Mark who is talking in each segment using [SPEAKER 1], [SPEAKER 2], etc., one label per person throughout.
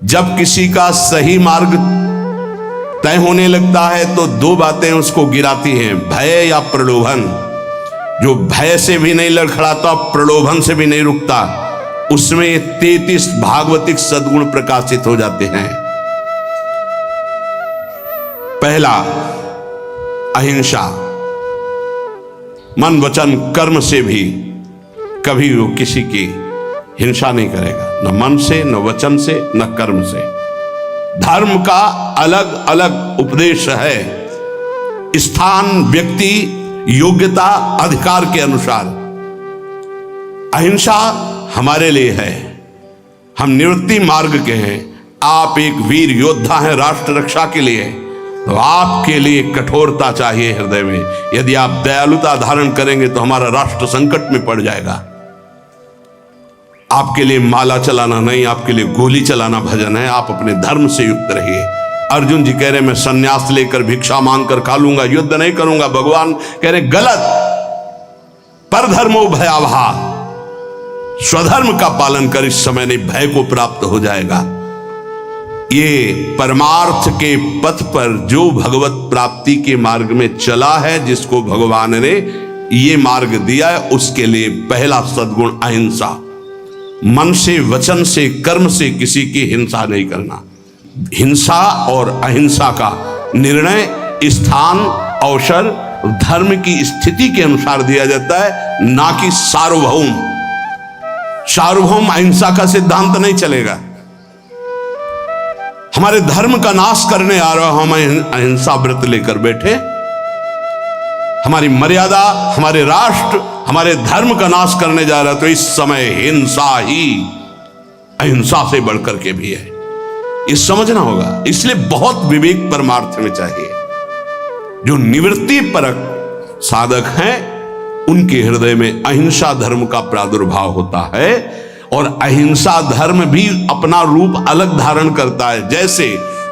[SPEAKER 1] जब किसी का सही मार्ग तय होने लगता है तो दो बातें उसको गिराती हैं, भय या प्रलोभन। जो भय से भी नहीं लड़खड़ाता, प्रलोभन से भी नहीं रुकता, उसमें 33 भागवतिक सद्गुण प्रकाशित हो जाते हैं। पहला, अहिंसा। मन वचन कर्म से भी कभी वो किसी की हिंसा नहीं करेगा, न मन से, न वचन से, न कर्म से। धर्म का अलग अलग उपदेश है, स्थान, व्यक्ति, योग्यता, अधिकार के अनुसार। अहिंसा हमारे लिए है, हम निवृत्ति मार्ग के हैं। आप एक वीर योद्धा हैं राष्ट्र रक्षा के लिए, तो आपके लिए कठोरता चाहिए हृदय में। यदि आप दयालुता धारण करेंगे तो हमारा राष्ट्र संकट में पड़ जाएगा। आपके लिए माला चलाना नहीं, आपके लिए गोली चलाना भजन है। आप अपने धर्म से युक्त रहिए। अर्जुन जी कह रहे मैं सन्यास लेकर भिक्षा मांगकर खा लूंगा, युद्ध नहीं करूंगा। भगवान कह रहे गलत, परधर्मो भयावहा, स्वधर्म का पालन कर, इस समय नहीं भय को प्राप्त हो जाएगा। ये परमार्थ के पथ पर जो भगवत प्राप्ति के मार्ग में चला है, जिसको भगवान ने ये मार्ग दिया है, उसके लिए पहला सद्गुण अहिंसा। मन से, वचन से, कर्म से किसी की हिंसा नहीं करना। हिंसा और अहिंसा का निर्णय स्थान, अवसर, धर्म की स्थिति के अनुसार दिया जाता है, ना कि सार्वभौम। सार्वभौम अहिंसा का सिद्धांत नहीं चलेगा। हमारे धर्म का नाश करने आ रहा, हम अहिंसा व्रत लेकर बैठे, हमारी मर्यादा, हमारे राष्ट्र, हमारे धर्म का नाश करने जा रहा है, तो इस समय हिंसा ही अहिंसा से बढ़कर के भी है, ये समझना होगा। इसलिए बहुत विवेक परमार्थ में चाहिए। जो निवृत्ति परक साधक हैं, उनके हृदय में अहिंसा धर्म का प्रादुर्भाव होता है, और अहिंसा धर्म भी अपना रूप अलग धारण करता है। जैसे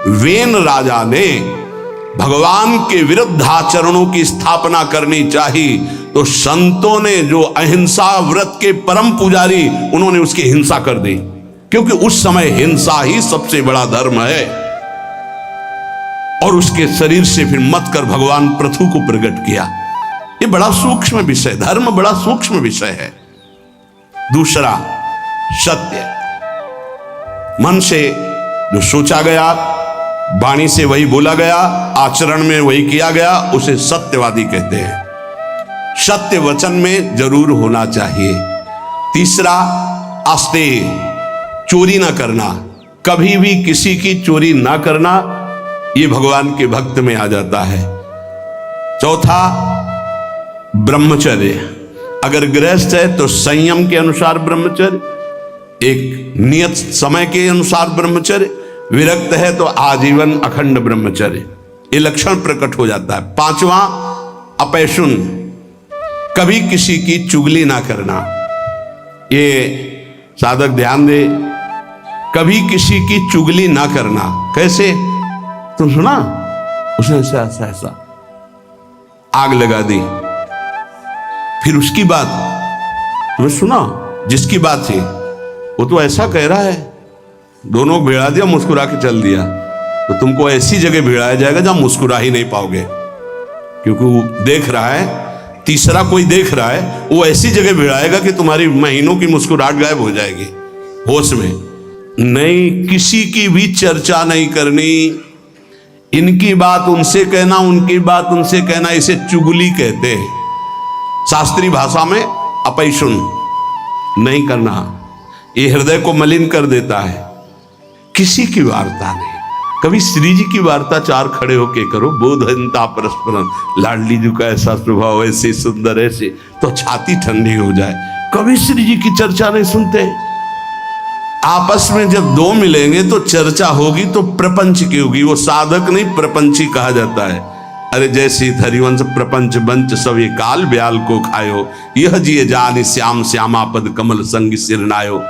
[SPEAKER 1] वेन राजा ने भगवान के विरुद्ध आचरणों की स्थापना करनी चाहिए, तो संतों ने जो अहिंसा व्रत के परम पुजारी, उन्होंने उसकी हिंसा कर दी, क्योंकि उस समय हिंसा ही सबसे बड़ा धर्म है। और उसके शरीर से फिर मत कर भगवान पृथु को प्रकट किया। ये बड़ा सूक्ष्म विषय, धर्म बड़ा सूक्ष्म विषय है। दूसरा, सत्य। मन से जो सोचा गया, वाणी से वही बोला गया, आचरण में वही किया गया, उसे सत्यवादी कहते हैं। सत्य वचन में जरूर होना चाहिए। तीसरा, आस्तेय, चोरी ना करना, कभी भी किसी की चोरी ना करना, ये भगवान के भक्त में आ जाता है। चौथा, ब्रह्मचर्य। अगर गृहस्थ है तो संयम के अनुसार ब्रह्मचर्य, एक नियत समय के अनुसार ब्रह्मचर्य। विरक्त है तो आजीवन अखंड ब्रह्मचर्य, ये लक्षण प्रकट हो जाता है। पांचवा, अपैशुन, कभी किसी की चुगली ना करना। ये साधक ध्यान दे, कभी किसी की चुगली ना करना। कैसे? तुम सुना, उसने ऐसा ऐसा ऐसा आग लगा दी, फिर उसकी बात तुम्हें सुना, जिसकी बात थी वो तो ऐसा कह रहा है, दोनों भिड़ा दिया, मुस्कुरा के चल दिया। तो तुमको ऐसी जगह भिड़ाया जाएगा जहां मुस्कुरा ही नहीं पाओगे, क्योंकि वो देख रहा है, तीसरा कोई देख रहा है, वो ऐसी जगह भिड़ाएगा कि तुम्हारी महीनों की मुस्कुराहट गायब हो जाएगी। होश में नहीं, किसी की भी चर्चा नहीं करनी। इनकी बात उनसे कहना, उनकी बात उनसे कहना, इसे चुगली कहते हैं। शास्त्रीय भाषा में अपैशुन नहीं करना, ये हृदय को मलिन कर देता है। किसी की वार्ता नहीं। कभी श्री जी की वार्ता चार खड़े होके करो, बोधनता परस्परम, लाडली जी का ऐसा स्वभाव, ऐसे सुंदर, ऐसे, तो छाती ठंडी हो जाए। कभी श्री जी की चर्चा नहीं सुनते। आपस में जब दो मिलेंगे तो चर्चा होगी, तो प्रपंच की होगी। वो साधक नहीं, प्रपंची कहा जाता है। अरे जैसी हरिवंश प्रपंच बंच सब ये काल ब्याल को खायो, यह जिए जान श्याम श्यामा पद कमल संग सिरनायो।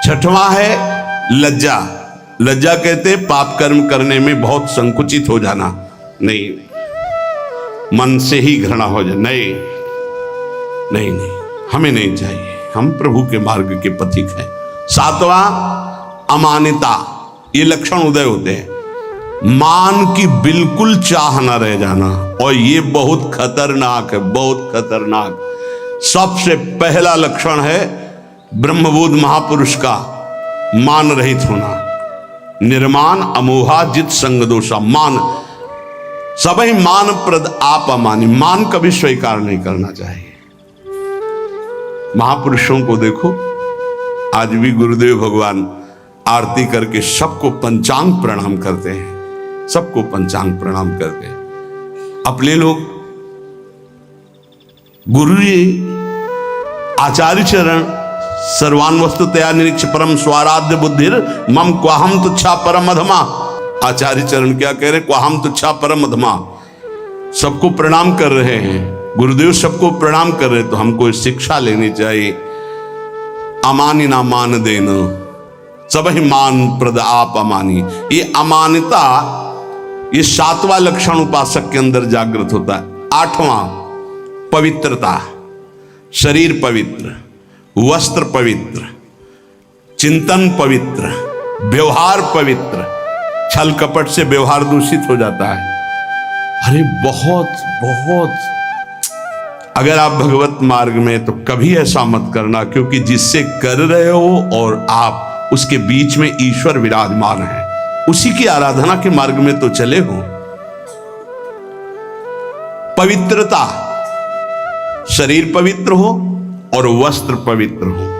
[SPEAKER 1] छठवां है लज्जा। लज्जा कहते पाप कर्म करने में बहुत संकुचित हो जाना, नहीं, मन से ही घृणा हो जाए, नहीं नहीं नहीं, हमें नहीं चाहिए। हम प्रभु के मार्ग के पथिक हैं, सातवां अमानिता, ये लक्षण उदय होते हैं। मान की बिल्कुल चाह न रह जाना, और ये बहुत खतरनाक है, बहुत खतरनाक। सबसे पहला लक्षण है ब्रह्मबोध महापुरुष का मान रहित होना। निर्मान अमोहा जित संग दोषा, मान सभी मान प्रद आप अमानी, मान कभी स्वीकार नहीं करना चाहिए। महापुरुषों को देखो, आज भी गुरुदेव भगवान आरती करके सबको पंचांग प्रणाम करते हैं, सबको पंचांग प्रणाम करते हैं। अपने लोग गुरु जी आचार्य चरण सर्वान वस्तु तया निरीक्ष परम स्वाराध्य बुद्धिर मम क्वाहम तुच्छा परम अधमा। आचार्य चरण क्या कह रहे, क्वाहम तुच्छा परम अधमा। सबको प्रणाम कर रहे हैं, गुरुदेव सबको प्रणाम कर रहे, तो हमको शिक्षा लेनी चाहिए। अमानी ना मान देना, सब ही मान प्रद आप अमानी। ये अमानिता, ये सातवां लक्षण उपासक के अंदर जागृत होता है। आठवां पवित्रता, शरीर पवित्र, वस्त्र पवित्र, चिंतन पवित्र, व्यवहार पवित्र। छल कपट से व्यवहार दूषित हो जाता है। अरे बहुत बहुत, अगर आप भगवत मार्ग में, तो कभी ऐसा मत करना, क्योंकि जिससे कर रहे हो और आप उसके बीच में ईश्वर विराजमान है, उसी की आराधना के मार्ग में तो चले हो। पवित्रता, शरीर पवित्र हो और वस्त्र पवित्र हो।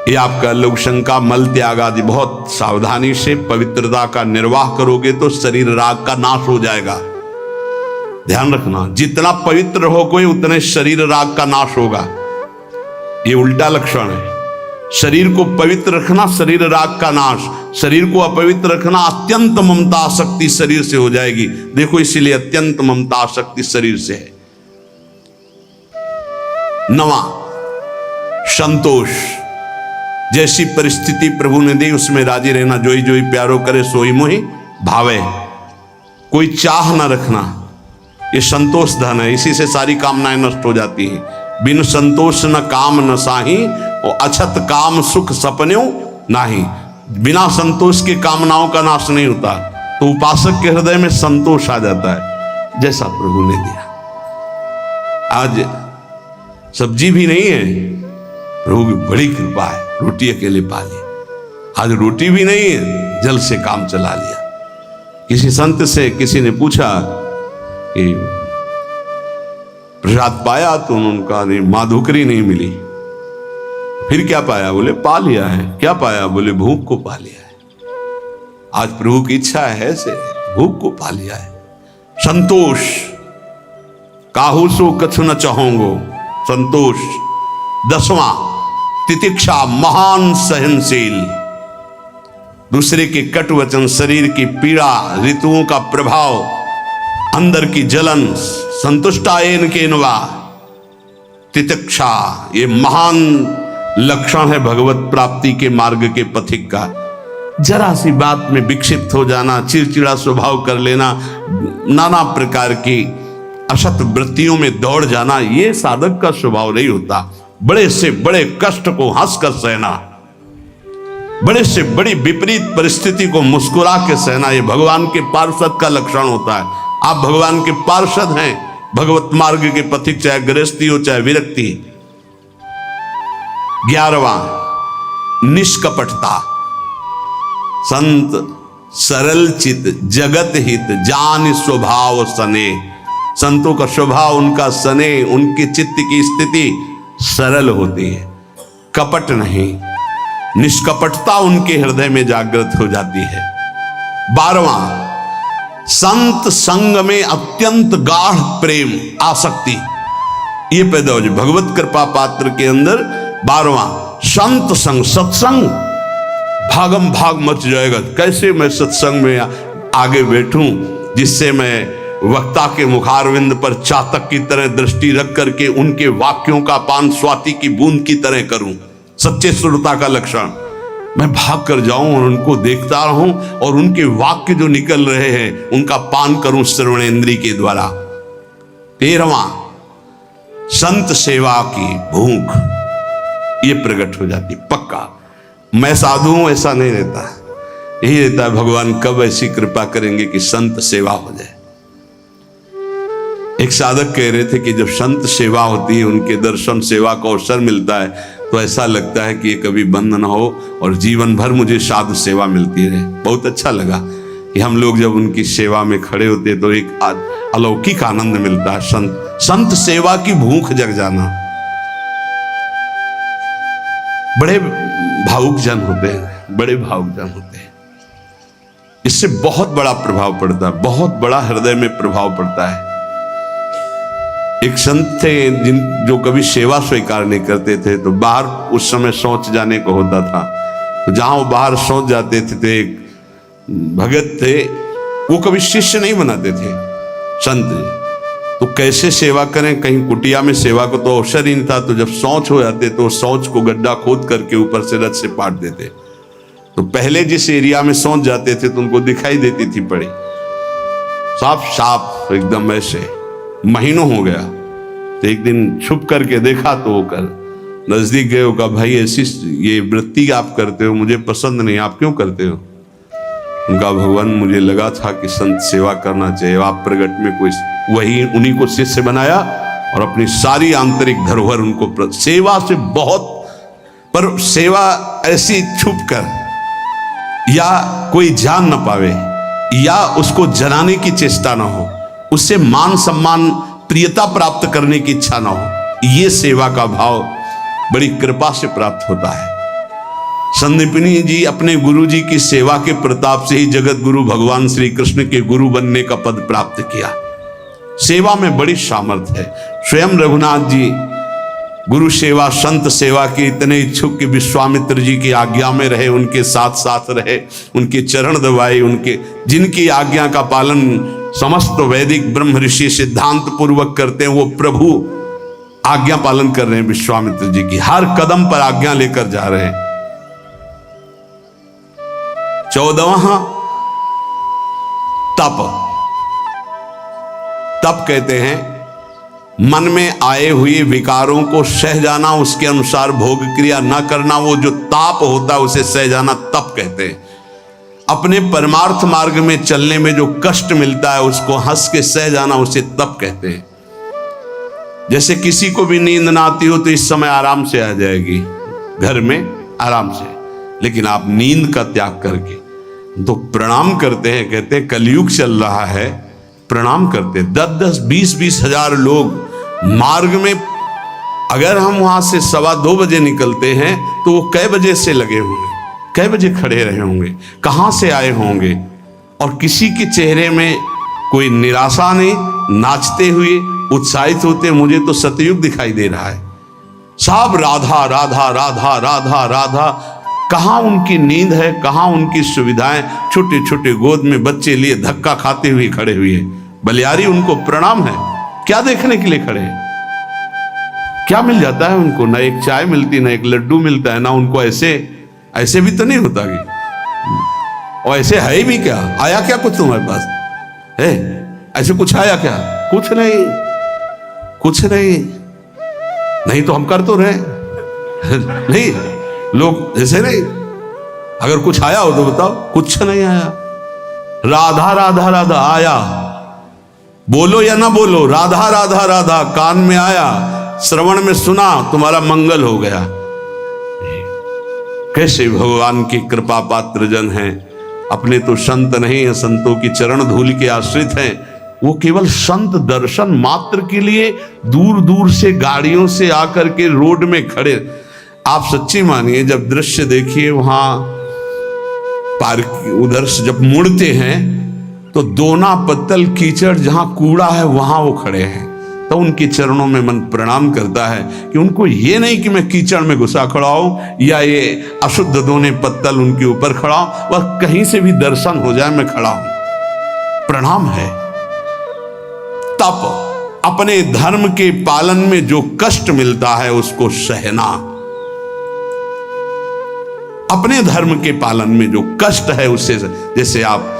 [SPEAKER 1] ये आपका लोक शंका मल त्याग आदि बहुत सावधानी से पवित्रता का निर्वाह करोगे तो शरीर राग का नाश हो जाएगा। ध्यान रखना, जितना पवित्र हो कोई उतने शरीर राग का नाश होगा। ये उल्टा लक्षण है। शरीर को पवित्र रखना, शरीर राग का नाश। शरीर को अपवित्र रखना, अत्यंत ममता आसक्ति शरीर से हो जाएगी। देखो, इसीलिए अत्यंत ममता आसक्ति शरीर से है। नवा, संतोष। जैसी परिस्थिति प्रभु ने दी उसमें राजी रहना। जोई जोई प्यारो करे सोई मोहि भावे। कोई चाह न रखना, ये संतोष धन है। इसी से सारी कामनाएं नष्ट हो जाती हैं। बिन संतोष न काम न साही, और अछत काम सुख सपन्यों नाही। बिना संतोष के कामनाओं का नाश नहीं होता। तो उपासक के हृदय में संतोष आ जाता है, जैसा प्रभु ने दिया। आज सब्जी भी नहीं है, प्रभु की बड़ी कृपा है, रोटी अकेले पा ली। आज रोटी भी नहीं है, जल से काम चला लिया। किसी संत से किसी ने पूछा कि प्रसाद पाया, तो उन्होंने कहा नहीं, माधुकरी नहीं मिली। फिर क्या पाया? बोले पा लिया है। क्या पाया? बोले भूख को पा लिया है। आज प्रभु की इच्छा है से भूख को पा लिया है। संतोष, काहू सो कछु न चाहोगो, संतोष। दसवां, तितिक्षा, महान सहनशील। दूसरे के कटु वचन, शरीर की पीड़ा, ऋतुओं का प्रभाव, अंदर की जलन, संतुष्टायन के नवा। तितिक्षा, ये महान लक्षण है भगवत प्राप्ति के मार्ग के पथिक का। जरा सी बात में विक्षिप्त हो जाना, चिड़चिड़ा स्वभाव कर लेना, नाना प्रकार की असत वृत्तियों में दौड़ जाना, ये साधक का स्वभाव नहीं होता। बड़े से बड़े कष्ट को हंसकर सहना, बड़े से बड़ी विपरीत परिस्थिति को मुस्कुरा के सहना, ये भगवान के पार्षद का लक्षण होता है। आप भगवान के पार्षद हैं, भगवत मार्ग के पथिक, चाहे गृहस्थी हो चाहे विरक्ति। 11वां, निष्कपटता। संत सरल चित जगत हित जान स्वभाव सने। संतों का स्वभाव, उनका सने, उनकी चित्त की स्थिति सरल होती है, कपट नहीं। निष्कपटता उनके हृदय में जागृत हो जाती है। 12वां, संत संग में अत्यंत गाढ़ प्रेम आसक्ति, ये पैदा हो जाए भगवत कृपा पात्र के अंदर। 12वां, संत संग, सत्संग, भागम भाग मच जाएगा। कैसे मैं सत्संग में आगे बैठूं जिससे मैं वक्ता के मुखारविंद पर चातक की तरह दृष्टि रख करके उनके वाक्यों का पान स्वाति की बूंद की तरह करूं। सच्चे श्रोता का लक्षण, मैं भाग कर जाऊं और उनको देखता रहूं और उनके वाक्य जो निकल रहे हैं उनका पान करूं श्रवणेंद्रिय के द्वारा। 13वां, संत सेवा की भूख। ये प्रकट हो जाती पक्का। मैं साधु हूं ऐसा नहीं रहता, यही रहता है भगवान कब ऐसी कृपा करेंगे कि संत सेवा हो जाए। एक साधक कह रहे थे कि जब संत सेवा होती है, उनके दर्शन सेवा का अवसर मिलता है, तो ऐसा लगता है कि ये कभी बंद ना हो और जीवन भर मुझे साधु सेवा मिलती रहे। बहुत अच्छा लगा कि हम लोग जब उनकी सेवा में खड़े होते तो एक अलौकिक आनंद मिलता है। संत सेवा की भूख जग जाना। बड़े भावुक जन होते हैं, बड़े भावुक जन होते हैं। इससे बहुत बड़ा प्रभाव पड़ता है, बहुत बड़ा हृदय में प्रभाव पड़ता है। एक संत थे जो कभी सेवा स्वीकार नहीं करते थे, तो बाहर उस समय शौच जाने को होता था, तो जहां वो बाहर शौच जाते थे तो एक भगत थे, वो कभी शिष्य नहीं बनाते थे संत। तो कैसे सेवा करें, कहीं कुटिया में सेवा को तो अवसर ही नहीं था, तो जब शौच हो जाते तो शौच को गड्ढा खोद करके ऊपर से रथ से पाट देते। तो पहले जिस एरिया में शौच जाते थे तो उनको दिखाई देती थी पड़ी, साफ साफ एकदम ऐसे। महीनों हो गया, तो एक दिन छुप करके देखा तो वो कर नजदीक गए, कहा भाई ऐसी ये वृत्ति आप करते हो मुझे पसंद नहीं, आप क्यों करते हो? उनका भगवान मुझे लगा था कि संत सेवा करना चाहिए, आप प्रगट में कोई वही उन्हीं को शिष्य बनाया और अपनी सारी आंतरिक धरोहर उनको सेवा से बहुत, पर सेवा ऐसी छुप कर या कोई जान ना पावे या उसको जनाने की चेष्टा ना हो, उससे मान सम्मान प्रियता प्राप्त करने की इच्छा ना हो, ये सेवा का भाव बड़ी कृपा से प्राप्त होता है। संदीपनी जी अपने गुरु जी की सेवा के प्रताप से ही जगत गुरु भगवान श्री कृष्ण के गुरु बनने का पद प्राप्त किया। सेवा में बड़ी सामर्थ्य है। स्वयं रघुनाथ जी गुरु सेवा संत सेवा के इतने इच्छुक कि विश्वामित्र जी की आज्ञा में रहे, उनके साथ साथ रहे, उनके चरण दबाए, उनके जिनकी आज्ञा का पालन समस्त वैदिक ब्रह्म ऋषि सिद्धांत पूर्वक करते हैं, वो प्रभु आज्ञा पालन कर रहे हैं। विश्वामित्र जी की हर कदम पर आज्ञा लेकर जा रहे हैं। 14वां तप कहते हैं मन में आए हुए विकारों को सह जाना, उसके अनुसार भोग क्रिया न करना, वो जो ताप होता है उसे सह जाना तप कहते हैं। अपने परमार्थ मार्ग में चलने में जो कष्ट मिलता है उसको हंस के सह जाना, उसे तप कहते हैं। जैसे किसी को भी नींद ना आती हो तो इस समय आराम से आ जाएगी घर में आराम से, लेकिन आप नींद का त्याग करके तो प्रणाम करते हैं। कहते हैं कलयुग चल रहा है, प्रणाम करते 10-10, 20-20 हजार लोग मार्ग में, अगर हम वहां से 2:15 बजे निकलते हैं तो वो कै बजे से लगे होंगे, कै बजे खड़े रहे होंगे, कहां से आए होंगे, और किसी के चेहरे में कोई निराशा नहीं, नाचते हुए उत्साहित होते। मुझे तो सतयुग दिखाई दे रहा है, सब राधा राधा राधा राधा राधा। कहां उनकी नींद है, कहां उनकी सुविधाएं, छोटे छोटे गोद में बच्चे लिए धक्का खाते हुए खड़े हुए। बलियारी उनको प्रणाम है, क्या देखने के लिए खड़े हैं? क्या मिल जाता है उनको? ना एक चाय मिलती, ना एक लड्डू मिलता है, ना उनको ऐसे भी तो नहीं होता कि और ऐसे है भी क्या, आया क्या कुछ तुम्हारे पास है? ऐसे कुछ आया क्या? कुछ नहीं, कुछ नहीं, नहीं तो हम कर तो रहे नहीं लोग ऐसे नहीं। अगर कुछ आया हो तो बताओ, कुछ नहीं आया। राधा राधा राधा आया, बोलो या ना बोलो, राधा राधा राधा कान में आया, श्रवण में सुना, तुम्हारा मंगल हो गया। कैसे भगवान की कृपा पात्र जन हैं। अपने तो संत नहीं है, संतों की चरण धूल के आश्रित हैं। वो केवल संत दर्शन मात्र के लिए दूर दूर से गाड़ियों से आकर के रोड में खड़े। आप सच्ची मानिए, जब दृश्य देखिए वहां पार्क उधर से जब मुड़ते हैं तो दोना पत्तल कीचड़, जहां कूड़ा है वहां वो खड़े हैं। तो उनके चरणों में मन प्रणाम करता है कि उनको ये नहीं कि मैं कीचड़ में घुसा खड़ा हूं या ये अशुद्ध दोने पत्तल उनके ऊपर खड़ा हूं, वह कहीं से भी दर्शन हो जाए मैं खड़ा हूं। प्रणाम है तप। अपने धर्म के पालन में जो कष्ट मिलता है उसको सहना। अपने धर्म के पालन में जो कष्ट है उससे, जैसे आप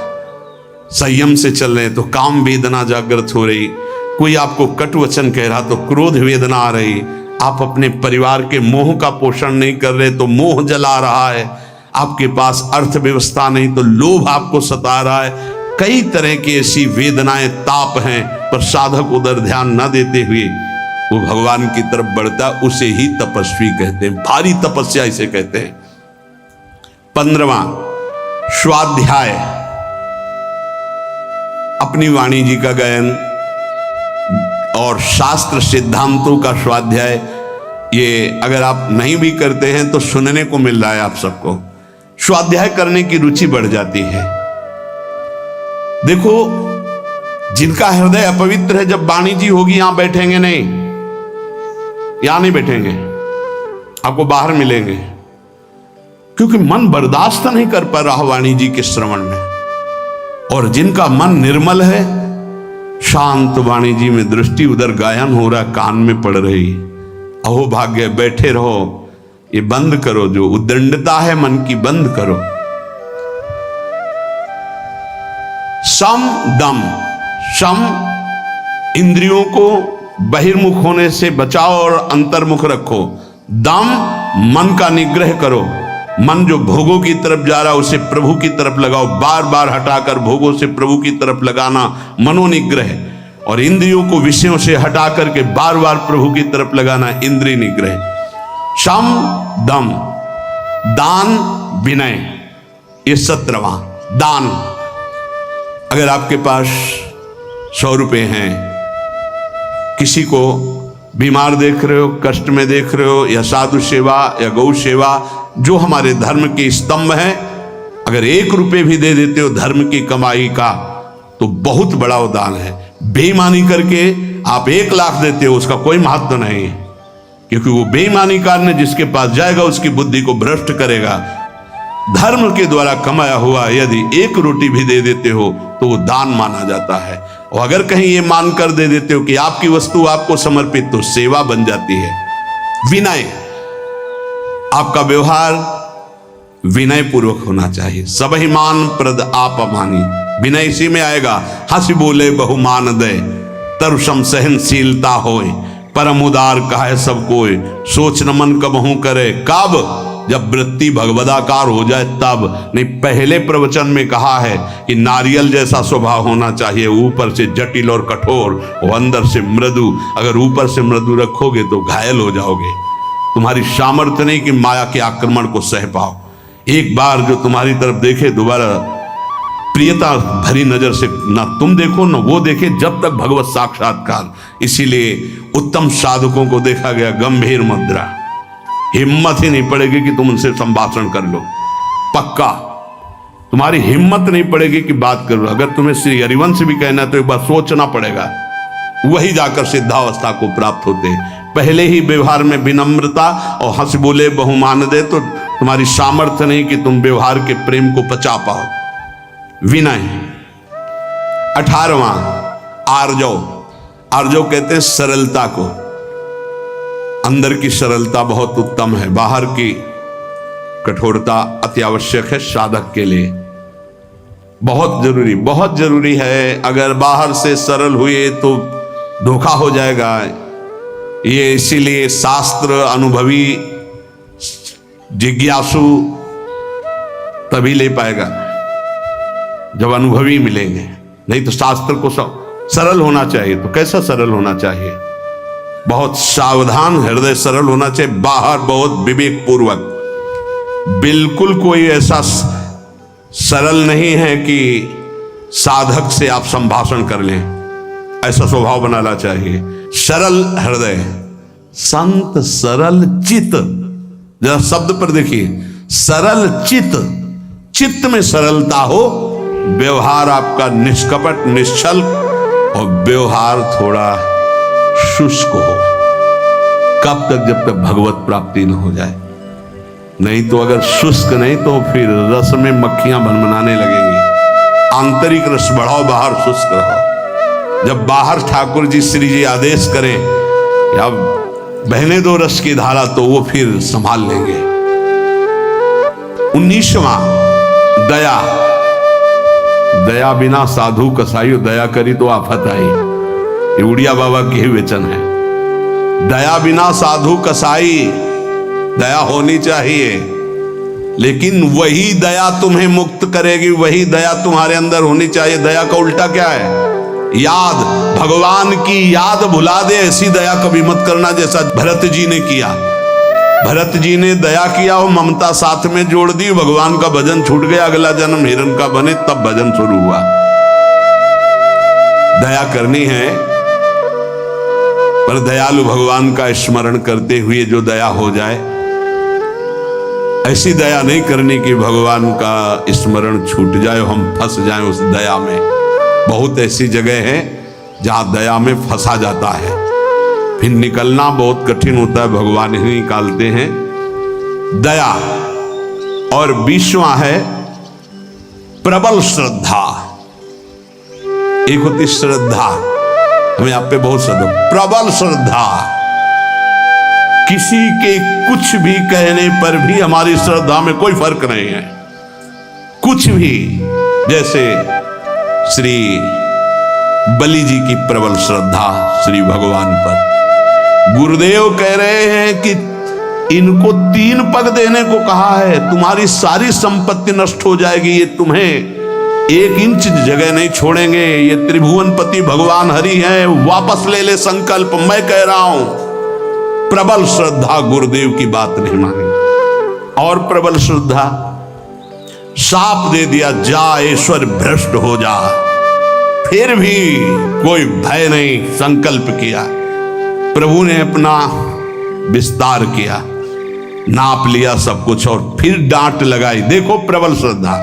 [SPEAKER 1] संयम से चल रहे तो काम वेदना जागृत हो रही, कोई आपको कटु वचन कह रहा तो क्रोध वेदना आ रही, आप अपने परिवार के मोह का पोषण नहीं कर रहे तो मोह जला रहा है, आपके पास अर्थव्यवस्था नहीं तो लोभ आपको सता रहा है, कई तरह की ऐसी वेदनाएं ताप हैं, पर साधक उधर ध्यान न देते हुए वो भगवान की तरफ बढ़ता, उसे ही तपस्वी कहते हैं। भारी तपस्या इसे कहते हैं। 15वां स्वाध्याय, अपनी वाणी जी का गायन और शास्त्र सिद्धांतों का स्वाध्याय। ये अगर आप नहीं भी करते हैं तो सुनने को मिल रहा है आप सबको, स्वाध्याय करने की रुचि बढ़ जाती है। देखो, जिनका हृदय अपवित्र है, जब वाणी जी होगी यहां बैठेंगे नहीं, यहां नहीं बैठेंगे, आपको बाहर मिलेंगे, क्योंकि मन बर्दाश्त नहीं कर पा रहा वाणी जी के श्रवण में। और जिनका मन निर्मल है, शांत वाणी जी में दृष्टि, उधर गायन हो रहा, कान में पड़ रही, अहो भाग्य, बैठे रहो, ये बंद करो, जो उद्दंडता है मन की बंद करो। सम दम, सम इंद्रियों को बहिर्मुख होने से बचाओ और अंतर्मुख रखो। दम मन का निग्रह करो, मन जो भोगों की तरफ जा रहा उसे प्रभु की तरफ लगाओ, बार बार हटाकर भोगों से प्रभु की तरफ लगाना मनोनिग्रह, और इंद्रियों को विषयों से हटा करके बार बार प्रभु की तरफ लगाना इंद्रिय निग्रह। शम दम, दान विनय, ये 17वां दान। अगर आपके पास 100 रुपए हैं, किसी को बीमार देख रहे हो, कष्ट में देख रहे हो, या साधु सेवा या गौ सेवा जो हमारे धर्म के स्तंभ है, अगर 1 रुपए भी दे देते हो धर्म की कमाई का, तो बहुत बड़ा वो दान है। बेईमानी करके आप 1 लाख देते हो, उसका कोई महत्व नहीं है, क्योंकि वो बेईमानी कारण जिसके पास जाएगा उसकी बुद्धि को भ्रष्ट करेगा। धर्म के द्वारा कमाया हुआ यदि 1 रोटी भी दे देते हो तो वो दान माना जाता है। और अगर कहीं ये मानकर दे देते हो कि आपकी वस्तु आपको समर्पित, तो सेवा बन जाती है। विनय, आपका व्यवहार विनय पूर्वक होना चाहिए। सबहि मान प्रद आप अमानी, विनय इसी में आएगा। हंसी बोले बहुमान दे, तरु सम सहनशीलता होए, परम उदार कहे सब कोई, सोच न मन कबहू करे। कब? जब वृत्ति भगवदाकार हो जाए तब। नहीं, पहले प्रवचन में कहा है कि नारियल जैसा स्वभाव होना चाहिए, ऊपर से जटिल और कठोर और अंदर से मृदु। अगर ऊपर से मृदु रखोगे तो घायल हो जाओगे, तुम्हारी सामर्थ्य नहीं कि माया के आक्रमण को सह पाओ। एक बार जो तुम्हारी तरफ देखे, दोबारा प्रियता भरी नजर से ना तुम देखो ना वो देखे, जब तक भगवत साक्षात्कार। इसीलिए उत्तम साधकों को देखा गया गंभीर मुद्रा, हिम्मत ही नहीं पड़ेगी कि तुम उनसे संभाषण कर लो, पक्का तुम्हारी हिम्मत नहीं पड़ेगी कि बात करो। अगर तुम्हें श्री हरिवंश भी कहना तो एक बार सोचना पड़ेगा, वही जाकर सिद्धावस्था को प्राप्त होते। पहले ही व्यवहार में विनम्रता और हंस बोले बहुमान दे, तो तुम्हारी सामर्थ्य नहीं कि तुम व्यवहार के प्रेम को पचा पाओ। विनय। 18वां आर्जव। आर्जव कहते हैं सरलता को। अंदर की सरलता बहुत उत्तम है, बाहर की कठोरता अति आवश्यक है साधक के लिए, बहुत जरूरी है। अगर बाहर से सरल हुए तो धोखा हो जाएगा। ये इसीलिए शास्त्र अनुभवी जिज्ञासु तभी ले पाएगा जब अनुभवी मिलेंगे, नहीं तो शास्त्र को सरल होना चाहिए। तो कैसा सरल होना चाहिए? बहुत सावधान हृदय सरल होना चाहिए, बाहर बहुत विवेक पूर्वक। बिल्कुल कोई ऐसा सरल नहीं है कि साधक से आप संभाषण कर लें, ऐसा स्वभाव बनाना चाहिए। सरल हृदय, संत सरल चित्त। जरा शब्द पर देखिए, सरल चित्त, चित्त में सरलता हो, व्यवहार आपका निष्कपट निश्चल और व्यवहार थोड़ा शुष्क हो। कब तक? जब तक भगवत प्राप्ति न हो जाए। नहीं तो अगर शुष्क नहीं तो फिर रस में मक्खियां भनभनाने लगेंगी। आंतरिक रस बढ़ाओ, बाहर शुष्क रहो। जब बाहर ठाकुर जी श्री जी आदेश करें या बहने दो रस की धारा, तो वो फिर संभाल लेंगे। 19वां दया। दया बिना साधु कसाई, दया करी तो आफत आई। ये उड़िया बाबा के ही वचन है। दया बिना साधु कसाई, दया होनी चाहिए, लेकिन वही दया तुम्हें मुक्त करेगी, वही दया तुम्हारे अंदर होनी चाहिए। दया का उल्टा क्या है? याद। भगवान की याद भुला दे ऐसी दया कभी मत करना, जैसा भरत जी ने किया। भरत जी ने दया किया, वो ममता साथ में जोड़ दी, भगवान का भजन छूट गया, अगला जन्म हिरण का बने, तब भजन शुरू हुआ। दया करनी है, पर दयालु भगवान का स्मरण करते हुए जो दया हो जाए, ऐसी दया नहीं करनी कि भगवान का स्मरण छूट जाए, हम फंस जाएं उस दया में। बहुत ऐसी जगह है जहां दया में फंसा जाता है, फिर निकलना बहुत कठिन होता है, भगवान ही निकालते हैं। दया। और 20वां है प्रबल श्रद्धा। एक होती श्रद्धा, हमें आप पे बहुत श्रद्धा, प्रबल श्रद्धा। किसी के कुछ भी कहने पर भी हमारी श्रद्धा में कोई फर्क नहीं है, कुछ भी। जैसे श्री बलि जी की प्रबल श्रद्धा श्री भगवान पर। गुरुदेव कह रहे हैं कि इनको 3 पग देने को कहा है, तुम्हारी सारी संपत्ति नष्ट हो जाएगी, ये तुम्हें 1 इंच जगह नहीं छोड़ेंगे, ये त्रिभुवनपति भगवान हरि हैं, वापस ले ले संकल्प, मैं कह रहा हूं। प्रबल श्रद्धा, गुरुदेव की बात नहीं मानी। और प्रबल श्रद्धा, शाप दे दिया, जा ईश्वर भ्रष्ट हो जा, फिर भी कोई भय नहीं, संकल्प किया। प्रभु ने अपना विस्तार किया, नाप लिया सब कुछ, और फिर डांट लगाई। देखो प्रबल श्रद्धा।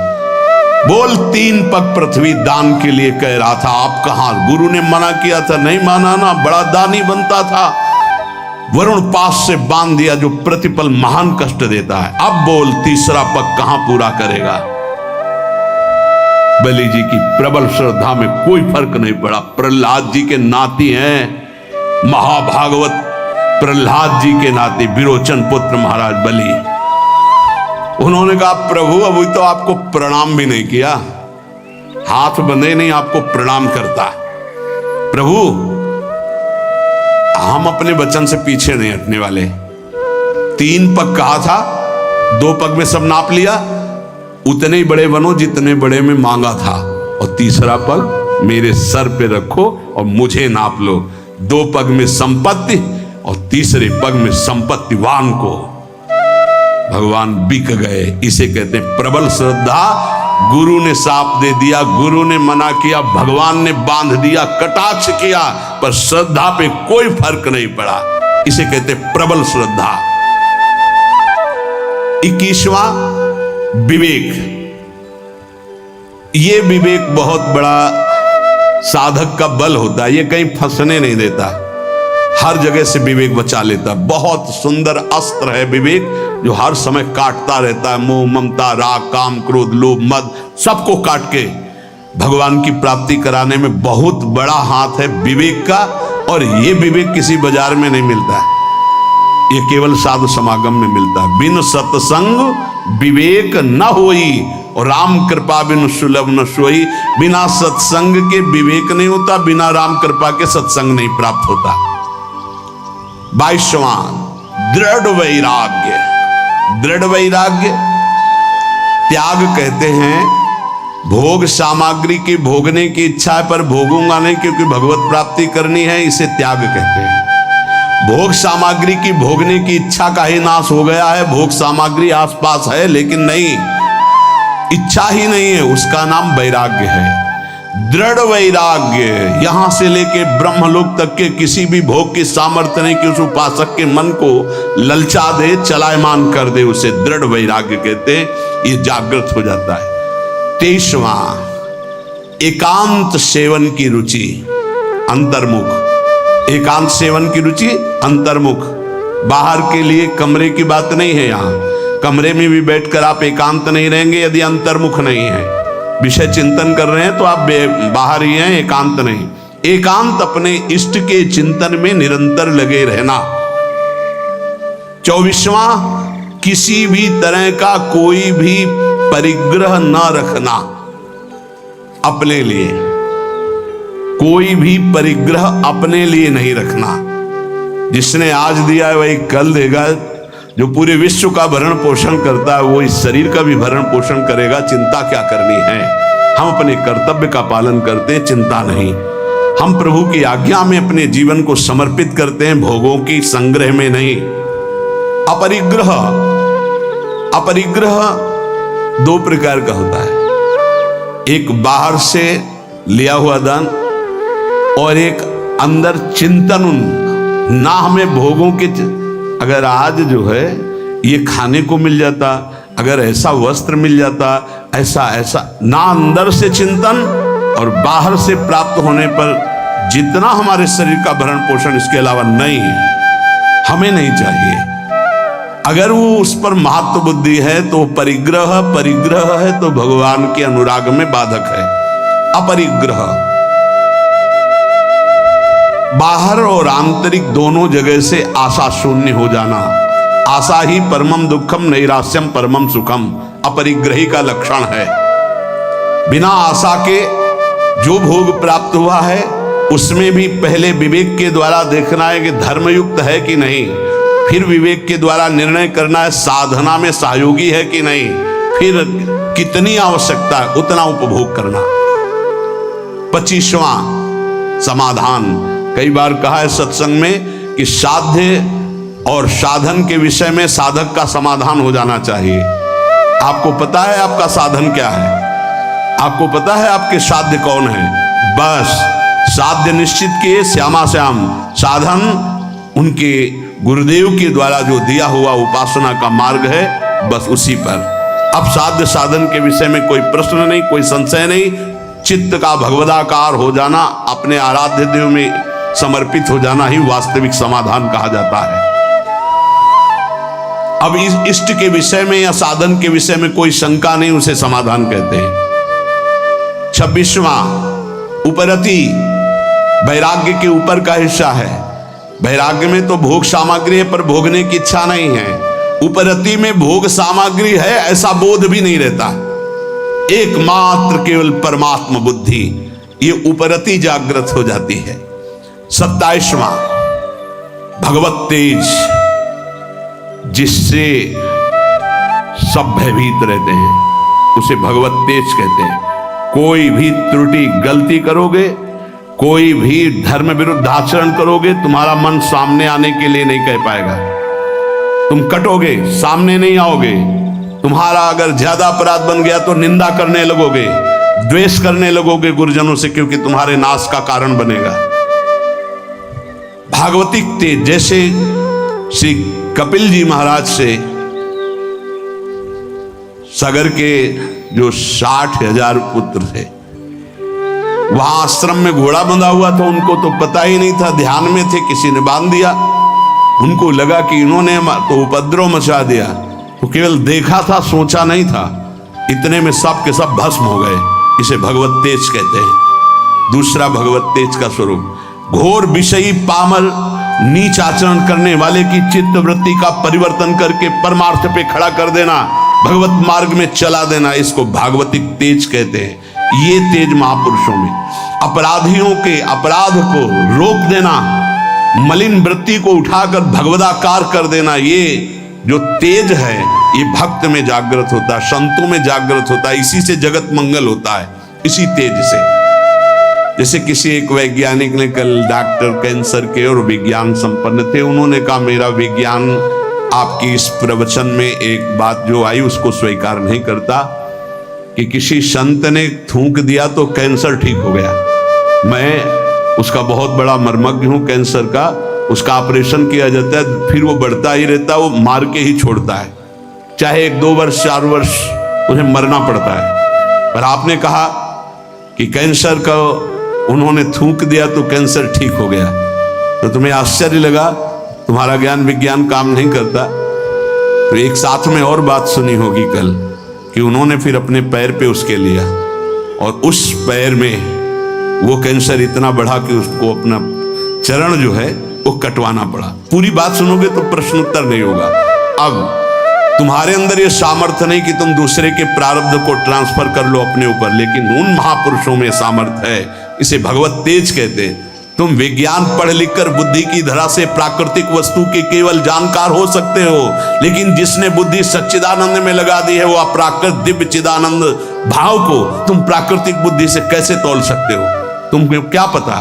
[SPEAKER 1] बोल 3 पग पृथ्वी दान के लिए कह रहा था, आप कहां? गुरु ने मना किया था, नहीं माना ना, बड़ा दानी बनता था। वरुण पास से बांध दिया जो प्रतिपल महान कष्ट देता है। अब बोल 3रा पग कहां पूरा करेगा? बलि जी की प्रबल श्रद्धा में कोई फर्क नहीं पड़ा। प्रहलाद जी के नाती हैं, महाभागवत प्रहलाद जी के नाती, विरोचन पुत्र महाराज बलि। उन्होंने कहा, प्रभु अभी तो आपको प्रणाम भी नहीं किया, हाथ बंधे नहीं, आपको प्रणाम करता। प्रभु हम अपने वचन से पीछे नहीं हटने वाले। 3 पग कहा था, 2 पग में सब नाप लिया, उतने ही बड़े बनो जितने बड़े में मांगा था, और 3रा पग मेरे सर पे रखो और मुझे नाप लो। 2 पग में संपत्ति और 3रे पग में संपत्तिवान को। भगवान बिक गए। इसे कहते हैं प्रबल श्रद्धा। गुरु ने साप दे दिया, गुरु ने मना किया, भगवान ने बांध दिया, कटाक्ष किया, पर श्रद्धा पे कोई फर्क नहीं पड़ा। इसे कहते हैं प्रबल श्रद्धा। 21वां विवेक। ये विवेक बहुत बड़ा साधक का बल होता है, ये कहीं फंसने नहीं देता, हर जगह से विवेक बचा लेता। बहुत सुंदर अस्त्र है विवेक, जो हर समय काटता रहता है। मोह, ममता, राग, काम, क्रोध, लोभ, मद, सबको काट के भगवान की प्राप्ति कराने में बहुत बड़ा हाथ है विवेक का। और ये विवेक किसी बाजार में नहीं मिलता है, ये केवल साधु समागम में मिलता है। बिन सत्संग विवेक न होई, और राम कृपा बिन सुलभ न सोई। बिना सत्संग के विवेक नहीं होता, बिना राम कृपा के सत्संग नहीं प्राप्त होता। 22वां दृढ़ वैराग्य। दृढ़ वैराग्य त्याग कहते हैं। भोग सामग्री की भोगने की इच्छा है, पर भोगूंगा नहीं क्योंकि भगवत प्राप्ति करनी है, इसे त्याग कहते हैं। भोग सामग्री की भोगने की इच्छा का ही नाश हो गया है। भोग सामग्री आसपास है लेकिन नहीं, इच्छा ही नहीं है, उसका नाम वैराग्य है। दृढ़ वैराग्य, यहां से लेके ब्रह्मलोक तक के किसी भी भोग की सामर्थ्य नहीं कि उस उपासक के मन को ललचा दे, चलायमान कर दे, उसे दृढ़ वैराग्य कहते हैं। ये जागृत हो जाता है। 23वां एकांत सेवन की रुचि, अंतर्मुख। एकांत सेवन की रुचि, अंतर्मुख। बाहर के लिए कमरे की बात नहीं है, यहां कमरे में भी बैठकर आप एकांत नहीं रहेंगे यदि अंतर्मुख नहीं है। विषय चिंतन कर रहे हैं तो आप बाहर ही हैं, एकांत नहीं। एकांत अपने इष्ट के चिंतन में निरंतर लगे रहना। 24वां किसी भी तरह का कोई भी परिग्रह न रखना अपने लिए, कोई भी परिग्रह अपने लिए नहीं रखना। जिसने आज दिया है वही कल देगा। जो पूरे विश्व का भरण पोषण करता है वो इस शरीर का भी भरण पोषण करेगा। चिंता क्या करनी है? हम अपने कर्तव्य का पालन करते हैं, चिंता नहीं। हम प्रभु की आज्ञा में अपने जीवन को समर्पित करते हैं, भोगों की संग्रह में नहीं। अपरिग्रह, अपरिग्रह दो प्रकार का होता है, एक बाहर से लिया हुआ दान और एक अंदर चिंतन। ना हमें भोगों के, अगर आज जो है ये खाने को मिल जाता, अगर ऐसा वस्त्र मिल जाता, ऐसा ऐसा, ना अंदर से चिंतन और बाहर से प्राप्त होने पर जितना हमारे शरीर का भरण पोषण इसके अलावा नहीं है, हमें नहीं चाहिए। अगर वो उस पर महत्व बुद्धि है तो परिग्रह, परिग्रह है तो भगवान के अनुराग में बाधक है। अपरिग्रह, बाहर और आंतरिक दोनों जगह से आशा शून्य हो जाना। आशा ही परमम दुखम, नैराश्यम परमम सुखम, अपरिग्रही का लक्षण है। बिना आशा के जो भोग प्राप्त हुआ है उसमें भी पहले विवेक के द्वारा देखना है कि धर्मयुक्त है कि नहीं, फिर विवेक के द्वारा निर्णय करना है साधना में सहयोगी है कि नहीं, फिर कितनी आवश्यकता है उतना उपभोग करना। 25वां समाधान, कई बार कहा है सत्संग में कि साध्य और साधन के विषय में साधक का समाधान हो जाना चाहिए। आपको पता है आपका साधन क्या है, आपको पता है आपके साध्य कौन है, बस साध्य निश्चित किए श्यामा श्याम, साधन उनके गुरुदेव के द्वारा जो दिया हुआ उपासना का मार्ग है, बस उसी पर। अब साध्य साधन के विषय में कोई प्रश्न नहीं, कोई संशय नहीं। चित्त का भगवदाकार हो जाना, अपने आराध्य देव में समर्पित हो जाना ही वास्तविक समाधान कहा जाता है। अब इस इष्ट के विषय में या साधन के विषय में कोई शंका नहीं, उसे समाधान कहते हैं। 26वां उपरति, वैराग्य के ऊपर का हिस्सा है। वैराग्य में तो भोग सामग्री है पर भोगने की इच्छा नहीं है। उपरति में भोग सामग्री है ऐसा बोध भी नहीं रहता, एकमात्र केवल परमात्मा बुद्धि, ये उपरति जागृत हो जाती है। 27वां भगवत तेज, जिससे सब भयभीत रहते हैं, उसे भगवत तेज कहते हैं। कोई भी त्रुटि गलती करोगे, कोई भी धर्म विरुद्ध आचरण करोगे, तुम्हारा मन सामने आने के लिए नहीं कह पाएगा। तुम कटोगे, सामने नहीं आओगे। तुम्हारा अगर ज्यादा अपराध बन गया तो निंदा करने लगोगे, द्वेष करने लगोगे गुरुजनों से, क्योंकि तुम्हारे नाश का कारण बनेगा। भागवतिक तेज, जैसे श्री कपिल जी महाराज से सागर के जो 60,000 पुत्र थे, वहां आश्रम में घोड़ा बंधा हुआ था, उनको तो पता ही नहीं था, ध्यान में थे, किसी ने बांध दिया। उनको लगा कि इन्होंने तो उपद्रव मचा दिया, तो केवल देखा था, सोचा नहीं था। इतने में सब के सब भस्म हो गए। इसे भगवत तेज कहते हैं। दूसरा भगवत तेज का स्वरूप, घोर विषयी पामर नीच आचरण करने वाले की चित्त वृत्ति का परिवर्तन करके परमार्थ पे खड़ा कर देना, भगवत मार्ग में चला देना, इसको भागवतिक तेज कहते हैं। ये तेज महापुरुषों में अपराधियों के अपराध को रोक देना, मलिन वृत्ति को उठाकर भगवदाकार कर देना, ये जो तेज है ये भक्त में जागृत होता है, संतों में जागृत होता है। इसी से जगत मंगल होता है, इसी तेज से। जैसे किसी एक वैज्ञानिक ने कल, डॉक्टर कैंसर के और विज्ञान संपन्न थे, उन्होंने कहा मेरा विज्ञान आपकी इस प्रवचन में एक बात जो आई उसको स्वीकार नहीं करता कि किसी संत ने थूक दिया तो कैंसर ठीक हो गया। मैं उसका बहुत बड़ा मर्मज्ञ हूं कैंसर का। उसका ऑपरेशन किया जाता है, फिर वो बढ़ता ही रहता है, वो मार के ही छोड़ता है, चाहे 1-2 वर्ष 4 वर्ष उन्हें मरना पड़ता है। पर आपने कहा कि कैंसर का उन्होंने थूक दिया तो कैंसर ठीक हो गया, तो तुम्हें आश्चर्य लगा, तुम्हारा ज्ञान विज्ञान काम नहीं करता। तो एक साथ में और बात सुनी होगी कल कि उन्होंने फिर अपने पैर पे उसके लिया और उस पैर में वो कैंसर इतना बढ़ा कि उसको अपना चरण जो है वो कटवाना पड़ा। पूरी बात सुनोगे तो प्रश्न उत्तर नहीं होगा। अब तुम्हारे अंदर ये सामर्थ्य नहीं कि तुम दूसरे के प्रारब्ध को ट्रांसफर कर लो अपने ऊपर, लेकिन उन महापुरुषों में सामर्थ्य है, इसे भगवत तेज कहते हैं। तुम विज्ञान पढ़ लिख कर बुद्धि की धरा से प्राकृतिक वस्तु के केवल जानकार हो सकते हो, लेकिन जिसने बुद्धि सच्चिदानंद में लगा दी है वो अप्राकृत दिव्य चिदानंद भाव को तुम प्राकृतिक बुद्धि से कैसे तोल सकते हो? तुमको क्या पता?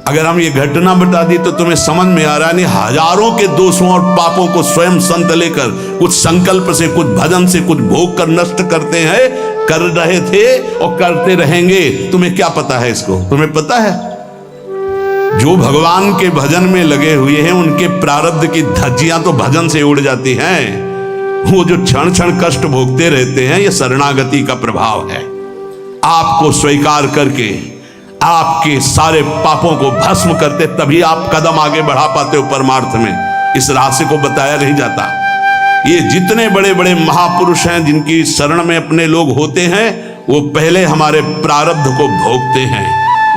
[SPEAKER 1] अगर हम ये घटना बता दी तो तुम्हें समझ में आ रहा नहीं, हजारों के दोषों और पापों को स्वयं संत लेकर कुछ संकल्प से, कुछ भजन से, कुछ भोग कर नष्ट करते हैं, कर रहे थे और करते रहेंगे। तुम्हें क्या पता है इसको? तुम्हें पता है जो भगवान के भजन में लगे हुए हैं उनके प्रारब्ध की धज्जियां तो भजन से उड़ जाती हैं। वो जो क्षण क्षण कष्ट भोगते रहते हैं ये शरणागति का प्रभाव है। आपको स्वीकार करके आपके सारे पापों को भस्म करते तभी आप कदम आगे बढ़ा पाते हो परमार्थ में। इस रास्ते को बताया नहीं जाता। ये जितने बड़े बड़े महापुरुष हैं जिनकी शरण में अपने लोग होते हैं वो पहले हमारे प्रारब्ध को भोगते हैं,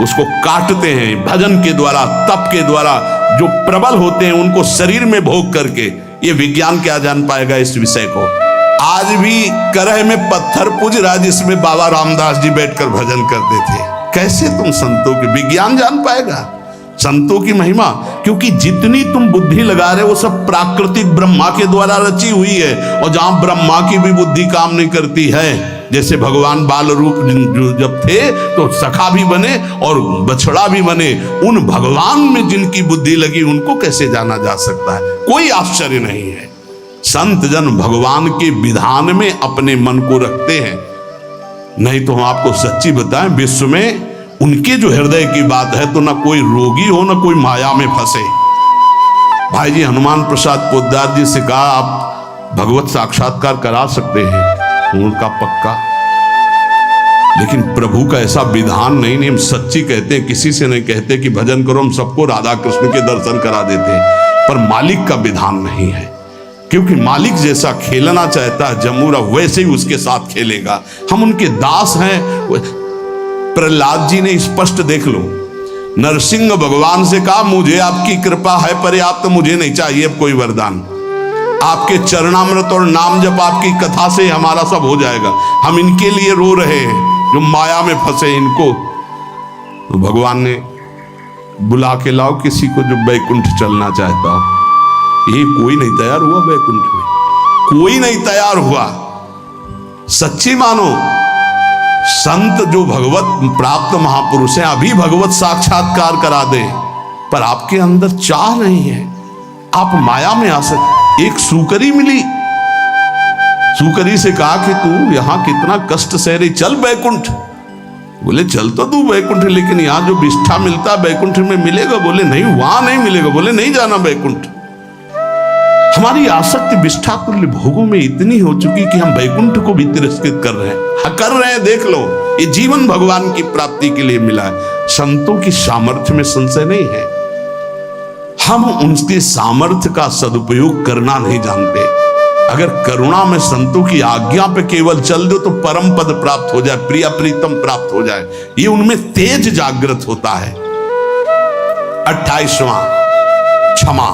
[SPEAKER 1] उसको काटते हैं भजन के द्वारा, तप के द्वारा। जो प्रबल होते हैं उनको शरीर में भोग करके। ये विज्ञान क्या जान पाएगा इस विषय को? आज भी करह में पत्थर पूज रहा जिसमें बाबा रामदास जी बैठकर भजन करते थे। कैसे तुम संतों की विज्ञान जान पाएगा, संतों की महिमा? क्योंकि जितनी तुम बुद्धि लगा रहे हो वो सब प्राकृतिक ब्रह्मा के द्वारा रची हुई है। और जहां ब्रह्मा की भी बुद्धि काम नहीं करती है, जैसे भगवान बाल रूप जब थे तो सखा भी बने और बछड़ा भी बने, उन भगवान में जिनकी बुद्धि लगी उनको कैसे जाना जा सकता है? कोई आश्चर्य नहीं है। संत जन भगवान के विधान में अपने मन को रखते हैं। नहीं तो हम आपको सच्ची बताएं, विश्व में उनके जो हृदय की बात है तो ना कोई रोगी हो ना कोई माया में फंसे। भाई जी हनुमान प्रसाद पोद्दार जी से कहा आप भगवत साक्षात्कार करा सकते हैं, उनका पक्का। लेकिन प्रभु का ऐसा विधान नहीं, हम सच्ची कहते हैं, किसी से नहीं कहते कि भजन करो, हम सबको राधा कृष्ण के दर्शन करा देते हैं। पर मालिक का विधान नहीं है, क्योंकि मालिक जैसा खेलना चाहता है जमूरा वैसे ही उसके साथ खेलेगा। हम उनके दास हैं। प्रहलाद जी ने स्पष्ट देख लो, नरसिंह भगवान से कहा मुझे आपकी कृपा है पर्याप्त, मुझे नहीं चाहिए अब कोई वरदान। आपके चरणामृत और नाम जप आपकी कथा से हमारा सब हो जाएगा। हम इनके लिए रो रहे हैं जो माया में फंसे इनको। तो भगवान ने बुला के लाओ किसी को जो बैकुंठ चलना चाहता हो। ये कोई नहीं तैयार हुआ बैकुंठ में, कोई नहीं तैयार हुआ। सच्ची मानो, संत जो भगवत प्राप्त महापुरुष हैं अभी भगवत साक्षात्कार करा दे, पर आपके अंदर चाह नहीं है, आप माया में आ सकते। एक सूकरी मिली, सूकरी से कहा कि तू यहां कितना कष्ट सह रही, चल बैकुंठ। बोले चल तो तू बैकुंठ, लेकिन यहां जो विष्ठा मिलता है बैकुंठ में मिलेगा? बोले नहीं, वहां नहीं मिलेगा। बोले नहीं जाना बैकुंठ। हमारी आसक्ति विष्ठा तुल्य भोगों में इतनी हो चुकी कि हम बैकुंठ को भी तिरस्कृत कर रहे हैं। देख लो, ये जीवन भगवान की प्राप्ति के लिए मिला है। संतों की सामर्थ्य में संशय नहीं है, हम उनके सामर्थ्य का सदुपयोग करना नहीं जानते। अगर करुणा में संतों की आज्ञा पे केवल चल दो तो परम पद प्राप्त हो जाए, प्रिय प्रीतम प्राप्त हो जाए, ये उनमें तेज जागृत होता है। 28वां क्षमा,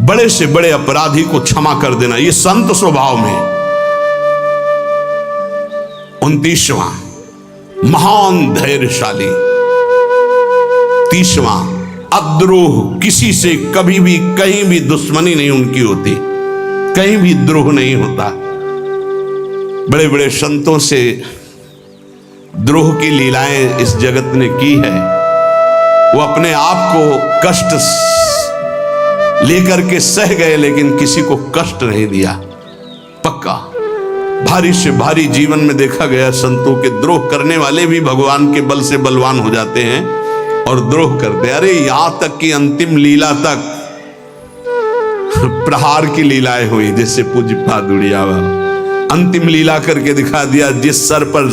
[SPEAKER 1] बड़े से बड़े अपराधी को क्षमा कर देना, ये संत स्वभाव में। 29वां महान धैर्यशाली। 30वां अद्रोह, किसी से कभी भी कहीं भी दुश्मनी नहीं उनकी होती, कहीं भी द्रोह नहीं होता। बड़े बड़े संतों से द्रोह की लीलाएं इस जगत ने की है। वो अपने आप को कष्ट लेकर के सह गए लेकिन किसी को कष्ट नहीं दिया। पक्का भारी से भारी जीवन में देखा गया, संतों के द्रोह करने वाले भी भगवान के बल से बलवान हो जाते हैं और द्रोह करते। अरे यहां तक कि अंतिम लीला तक प्रहार की लीलाएं हुई, जैसे पूज्य पादुड़िया अंतिम लीला करके दिखा दिया। जिस सर पर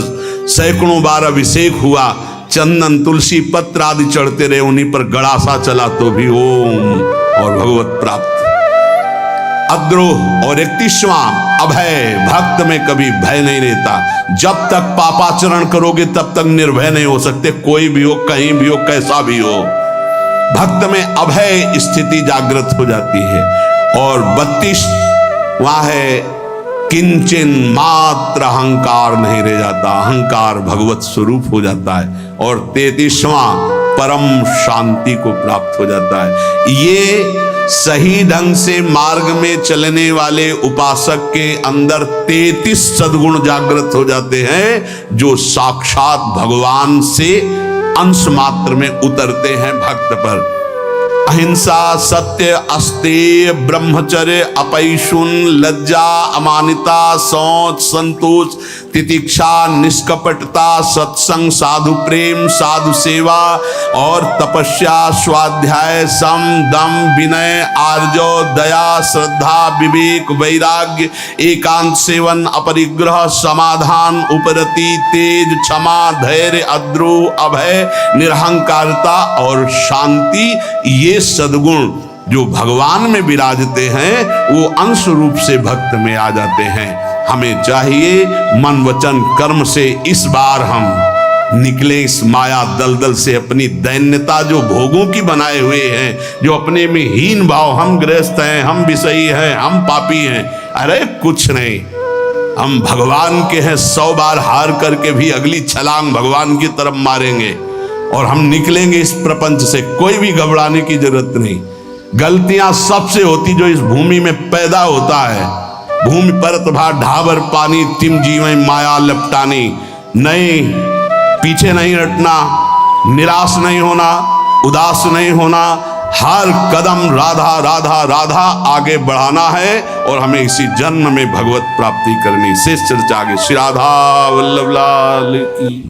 [SPEAKER 1] सैकड़ों बार अभिषेक हुआ, चंदन तुलसी पत्र आदि चढ़ते रहे, उन्हीं पर गड़ासा चला तो भी ओम और भगवत प्राप्त। अद्रोह। और 31वां अभय, भक्त में कभी भय नहीं रहता। जब तक पापाचरण करोगे तब तक निर्भय नहीं हो सकते, कोई भी हो, कहीं भी हो, कैसा भी हो। भक्त में अभय स्थिति जागृत हो जाती है। और 32वां है किंचन मात्र अहंकार नहीं रह जाता, अहंकार भगवत स्वरूप हो जाता है। और 33वां परम शांति को प्राप्त हो जाता है। ये सही ढंग से मार्ग में चलने वाले उपासक के अंदर 33 सद्गुण जागृत हो जाते हैं, जो साक्षात भगवान से अंश मात्र में उतरते हैं भक्त पर। अहिंसा, सत्य, अस्तेय, ब्रह्मचर्य, अपैशुन, लज्जा, अमानिता, शौच, संतोष, तितिक्षा, निष्कपटता, सत्संग, साधु प्रेम, साधु सेवा और तपस्या, स्वाध्याय, सम, दम, विनय, आर्जव, दया, श्रद्धा, विवेक, वैराग्य, एकांत सेवन, अपरिग्रह, समाधान, उपरति, तेज, क्षमा, धैर्य, अद्रोह, अभय, निरहंकारता और शांति, ये सद्गुण जो भगवान में विराजते हैं वो अंश रूप से भक्त में आ जाते हैं। हमें चाहिए मन वचन कर्म से इस बार हम निकले इस माया दलदल से, अपनी दैन्यता जो भोगों की बनाए हुए हैं, जो अपने में हीन भाव, हम गृहस्थ हैं, हम विषयी हैं, हम पापी हैं, अरे कुछ नहीं, हम भगवान के हैं। 100 बार हार करके भी अगली छलांग भगवान की तरफ मारेंगे और हम निकलेंगे इस प्रपंच से। कोई भी घबराने की जरूरत नहीं। गलतियां सबसे होती जो इस भूमि में पैदा होता है। भूमि परत भा ढाबर पानी, तिम जीवे माया लपटानी। नहीं, पीछे नहीं हटना, निराश नहीं होना, उदास नहीं होना, हर कदम राधा राधा राधा आगे बढ़ाना है और हमें इसी जन्म में भगवत प्राप्ति करनी। शेष चर्चा आगे। श्री राधा वल्लभ लाल की।